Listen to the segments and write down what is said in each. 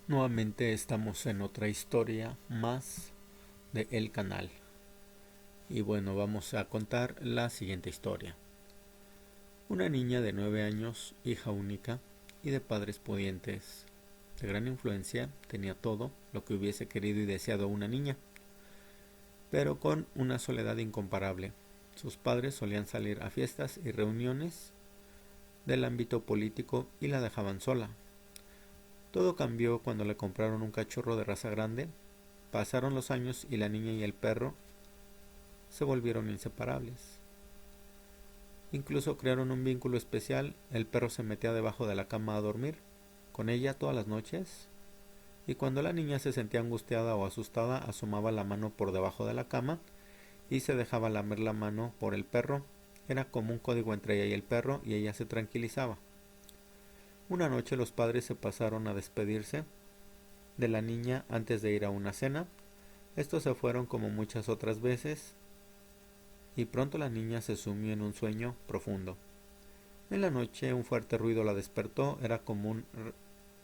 Nuevamente estamos en otra historia más de El Canal. Y bueno, vamos a contar la siguiente historia. Una niña de 9 años, hija única y de padres pudientes, de gran influencia, tenía todo lo que hubiese querido y deseado una niña, pero con una soledad incomparable. Sus padres solían salir a fiestas y reuniones del ámbito político y la dejaban sola. Todo cambió cuando le compraron un cachorro de raza grande. Pasaron los años y la niña y el perro se volvieron inseparables. Incluso crearon un vínculo especial. El perro se metía debajo de la cama a dormir con ella todas las noches, y cuando la niña se sentía angustiada o asustada, asomaba la mano por debajo de la cama y se dejaba lamer la mano por el perro. Era como un código entre ella y el perro, y ella se tranquilizaba. Una noche los padres se pasaron a despedirse de la niña antes de ir a una cena. Estos se fueron como muchas otras veces, y pronto la niña se sumió en un sueño profundo. En la noche un fuerte ruido la despertó. Era como un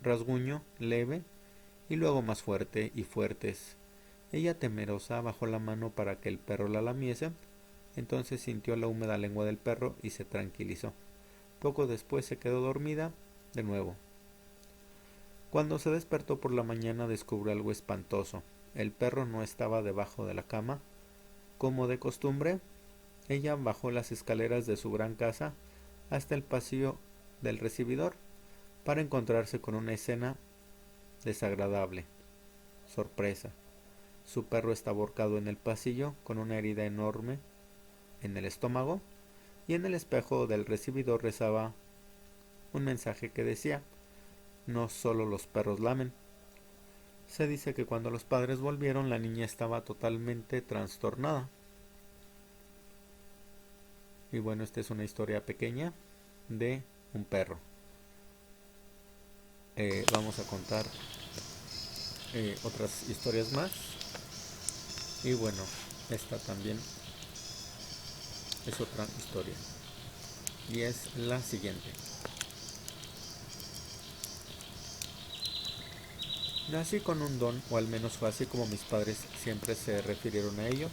rasguño leve y luego más fuerte y fuertes. Ella, temerosa, bajó la mano para que el perro la lamiese. Entonces sintió la húmeda lengua del perro y se tranquilizó. Poco después se quedó dormida de nuevo. Cuando se despertó por la mañana, descubrió algo espantoso. El perro no estaba debajo de la cama, como de costumbre. Ella bajó las escaleras de su gran casa hasta el pasillo del recibidor para encontrarse con una escena desagradable. Sorpresa. Su perro estaba ahorcado en el pasillo con una herida enorme en el estómago, y en el espejo del recibidor rezaba un mensaje que decía: no solo los perros lamen. Se dice que cuando los padres volvieron, la niña estaba totalmente trastornada. Y bueno, esta es una historia pequeña de un perro. Vamos a contar otras historias más. Y bueno, esta también es otra historia. Y es la siguiente. Nací con un don, o al menos fue así como mis padres siempre se refirieron a ello.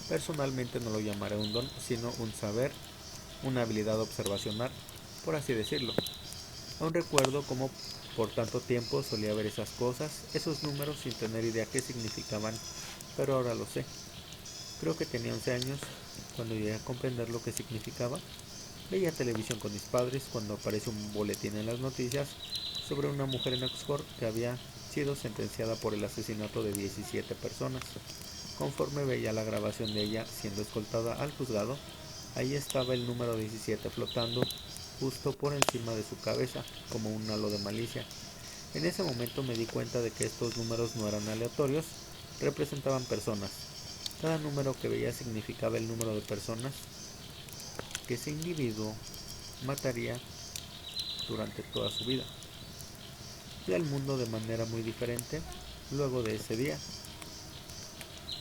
Personalmente no lo llamaré un don, sino un saber, una habilidad observacional, por así decirlo. Aún recuerdo cómo por tanto tiempo solía ver esas cosas, esos números, sin tener idea qué significaban, pero ahora lo sé. Creo que tenía 11 años cuando llegué a comprender lo que significaba. Veía televisión con mis padres cuando apareció un boletín en las noticias sobre una mujer en Oxford que había sido sentenciada por el asesinato de 17 personas. Conforme veía la grabación de ella siendo escoltada al juzgado, ahí estaba el número 17 flotando justo por encima de su cabeza, como un halo de malicia. En ese momento me di cuenta de que estos números no eran aleatorios, representaban personas. Cada número que veía significaba el número de personas que ese individuo mataría durante toda su vida. Vi al mundo de manera muy diferente luego de ese día.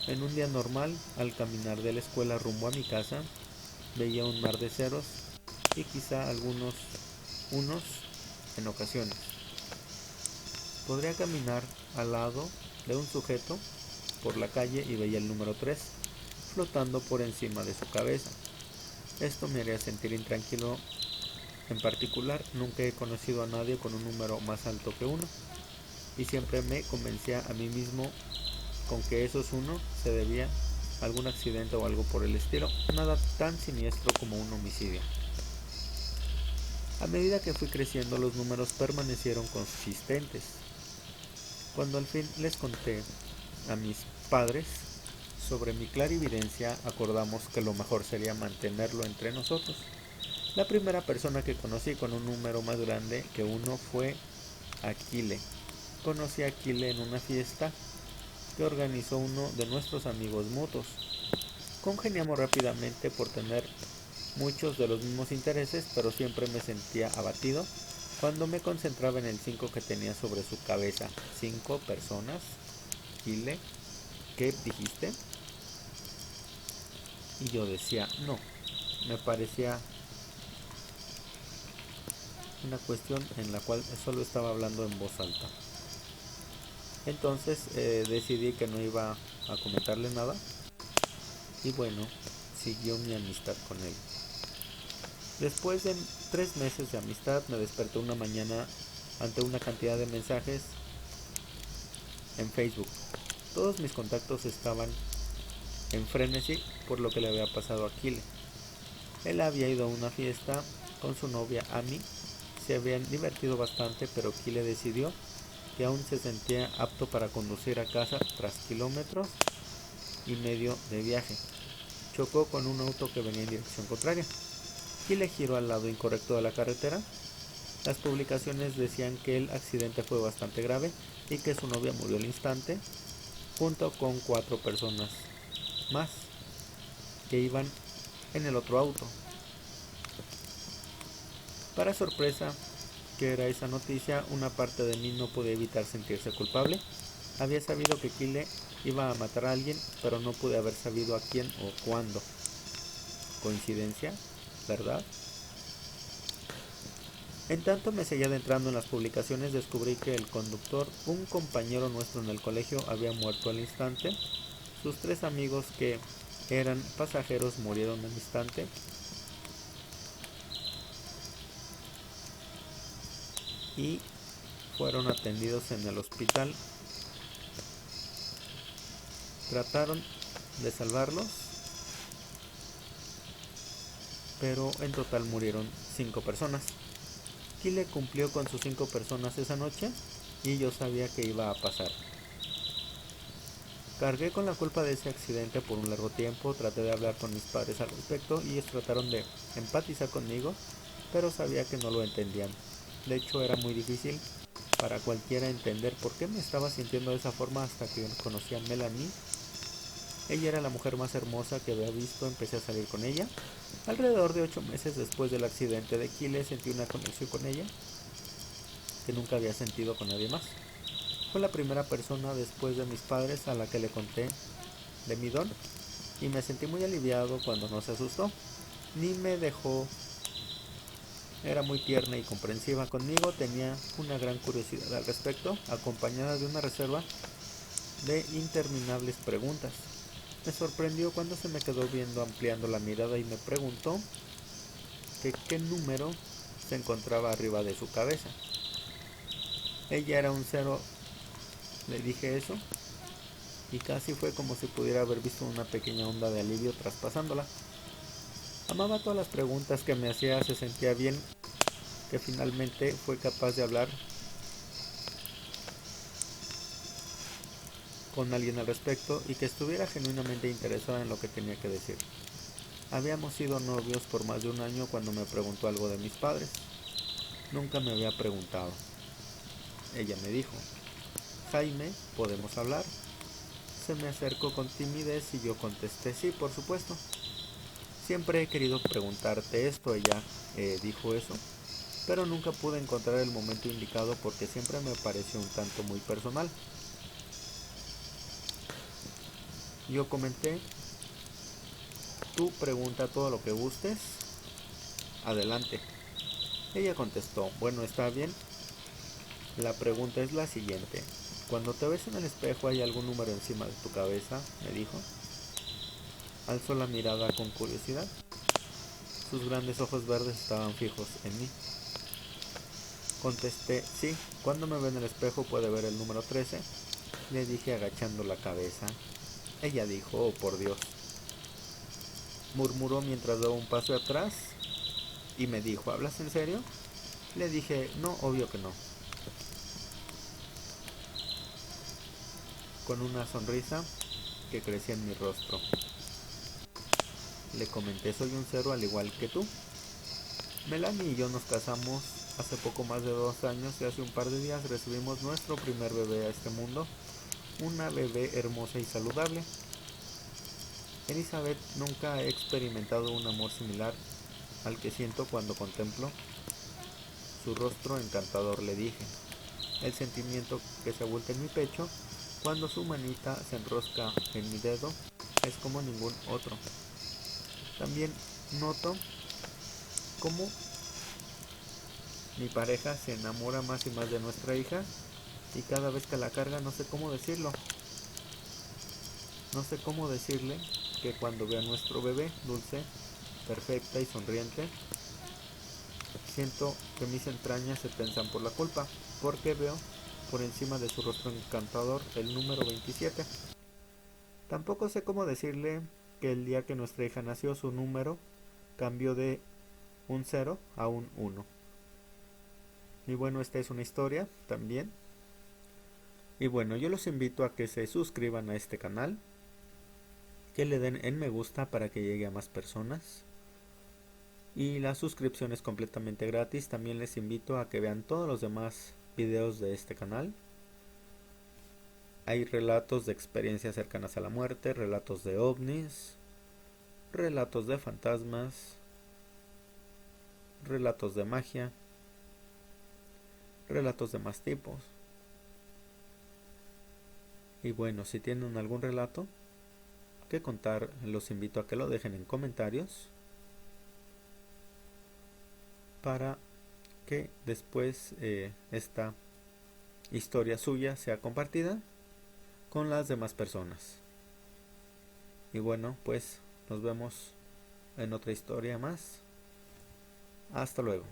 En un día normal, al caminar de la escuela rumbo a mi casa, veía un mar de ceros y quizá algunos unos en ocasiones. Podría caminar al lado de un sujeto por la calle y veía el número 3 flotando por encima de su cabeza. Esto me haría sentir intranquilo. En particular, nunca he conocido a nadie con un número más alto que uno, y siempre me convencía a mí mismo con que esos uno se debía a algún accidente o algo por el estilo, nada tan siniestro como un homicidio. A medida que fui creciendo, los números permanecieron consistentes. Cuando al fin les conté a mis padres sobre mi clarividencia, acordamos que lo mejor sería mantenerlo entre nosotros. La primera persona que conocí con un número más grande que uno fue Aquile. Conocí a Aquile en una fiesta que organizó uno de nuestros amigos mutuos. Congeniamos rápidamente por tener muchos de los mismos intereses, pero siempre me sentía abatido cuando me concentraba en el 5 que tenía sobre su cabeza. 5 personas. Aquile, ¿qué dijiste? Y yo decía, no, me parecía una cuestión en la cual solo estaba hablando en voz alta. Entonces decidí que no iba a comentarle nada y bueno, siguió mi amistad con él. Después de 3 meses de amistad me desperté una mañana ante una cantidad de mensajes en Facebook. Todos mis contactos estaban en frenesí por lo que le había pasado a Kile. Él había ido a una fiesta con su novia Ami, se habían divertido bastante, pero Kile decidió que aún se sentía apto para conducir a casa tras kilómetros y medio de viaje. Chocó con un auto que venía en dirección contraria. Kile giró al lado incorrecto de la carretera. Las publicaciones decían que el accidente fue bastante grave y que su novia murió al instante, junto con 4 personas más que iban en el otro auto. Para sorpresa que era esa noticia, una parte de mí no podía evitar sentirse culpable. Había sabido que Kile iba a matar a alguien, pero no pude haber sabido a quién o cuándo. ¿Coincidencia? ¿Verdad? En tanto me seguía adentrando en las publicaciones, descubrí que el conductor, un compañero nuestro en el colegio, había muerto al instante. Sus 3 amigos que eran pasajeros murieron al instante. Y fueron atendidos en el hospital. Trataron de salvarlos, pero en total murieron 5 personas. Kile cumplió con sus 5 personas esa noche y yo sabía que iba a pasar. Cargué con la culpa de ese accidente por un largo tiempo, traté de hablar con mis padres al respecto y ellos trataron de empatizar conmigo, pero sabía que no lo entendían. De hecho, era muy difícil para cualquiera entender por qué me estaba sintiendo de esa forma hasta que conocí a Melanie. Ella era la mujer más hermosa que había visto, empecé a salir con ella. Alrededor de 8 meses después del accidente de Kile sentí una conexión con ella que nunca había sentido con nadie más. Fue la primera persona después de mis padres a la que le conté de mi don y me sentí muy aliviado cuando no se asustó, ni me dejó. Era muy tierna y comprensiva conmigo, tenía una gran curiosidad al respecto, acompañada de una reserva de interminables preguntas. Me sorprendió cuando se me quedó viendo ampliando la mirada y me preguntó que qué número se encontraba arriba de su cabeza. Ella era un 0, le dije eso, y casi fue como si pudiera haber visto una pequeña onda de alivio traspasándola. Amaba todas las preguntas que me hacía, se sentía bien que finalmente fue capaz de hablar con alguien al respecto y que estuviera genuinamente interesada en lo que tenía que decir. Habíamos sido novios por más de un año cuando me preguntó algo de mis padres. Nunca me había preguntado. Ella me dijo: Jaime, ¿podemos hablar? Se me acercó con timidez y yo contesté: sí, por supuesto. Siempre he querido preguntarte esto, ella dijo eso, pero nunca pude encontrar el momento indicado porque siempre me pareció un tanto muy personal. Yo comenté: tú pregunta todo lo que gustes, adelante. Ella contestó: bueno, está bien. La pregunta es la siguiente: cuando te ves en el espejo, ¿hay algún número encima de tu cabeza?, me dijo. Alzó la mirada con curiosidad. Sus grandes ojos verdes estaban fijos en mí. Contesté: sí, cuando me ve en el espejo puede ver el número 13, le dije agachando la cabeza. Ella dijo: oh, por Dios. Murmuró mientras daba un paso atrás y me dijo: ¿hablas en serio? Le dije: no, obvio que no. Con una sonrisa que crecía en mi rostro. Le comenté: soy un 0 al igual que tú. Melanie y yo nos casamos hace poco más de 2 años y hace un par de días recibimos nuestro primer bebé a este mundo, una bebé hermosa y saludable. Elizabeth, nunca he experimentado un amor similar al que siento cuando contemplo su rostro encantador, le dije. El sentimiento que se abulta en mi pecho cuando su manita se enrosca en mi dedo es como ningún otro. También noto cómo mi pareja se enamora más y más de nuestra hija y cada vez que la carga no sé cómo decirlo. No sé cómo decirle que cuando veo a nuestro bebé dulce, perfecta y sonriente, siento que mis entrañas se tensan por la culpa, porque veo por encima de su rostro encantador el número 27. Tampoco sé cómo decirle que el día que nuestra hija nació su número cambió de un 0 a un 1. Y bueno, esta es una historia también. Y bueno, yo los invito a que se suscriban a este canal, que le den en me gusta para que llegue a más personas. Y la suscripción es completamente gratis. También les invito a que vean todos los demás videos de este canal. Hay relatos de experiencias cercanas a la muerte, relatos de ovnis, relatos de fantasmas, relatos de magia, relatos de más tipos. Y bueno, si tienen algún relato que contar, los invito a que lo dejen en comentarios para que después esta historia suya sea compartida con las demás personas. Y bueno, pues nos vemos en otra historia más. Hasta luego.